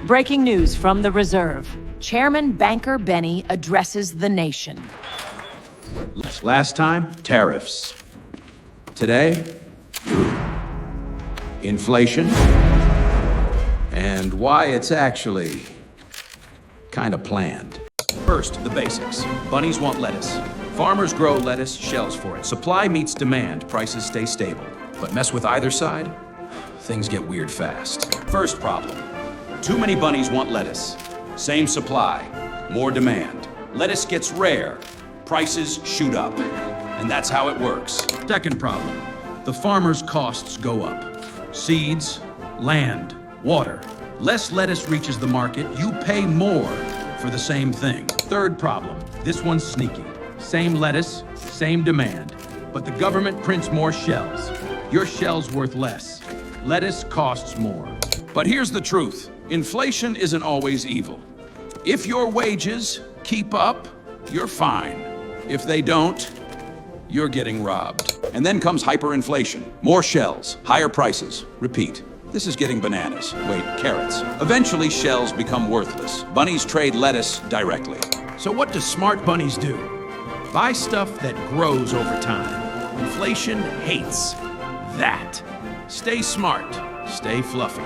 Breaking news from the Reserve. Chairman Banker Benny addresses the nation. Last time, tariffs. Today, inflation. And why it's actually kind of planned. First, the basics. Bunnies want lettuce. Farmers grow lettuce, shells for it. Supply meets demand, prices stay stable. But mess with either side, things get weird fast. First problem. Too many bunnies want lettuce. Same supply, more demand. Lettuce gets rare, prices shoot up. And that's how it works. Second problem. The farmers' costs go up. Seeds, land, water. Less lettuce reaches the market, you pay more for the same thing. Third problem. This one's sneaky. Same lettuce, same demand. But the government prints more shells. Your shell's worth less. Lettuce costs more. But here's the truth. Inflation isn't always evil. If your wages keep up, you're fine. If they don't, you're getting robbed. And then comes hyperinflation. More shells, higher prices. Repeat. This is getting bananas. Wait, carrots. Eventually, shells become worthless. Bunnies trade lettuce directly. So what do smart bunnies do? Buy stuff that grows over time. Inflation hates that. Stay smart. Stay fluffy.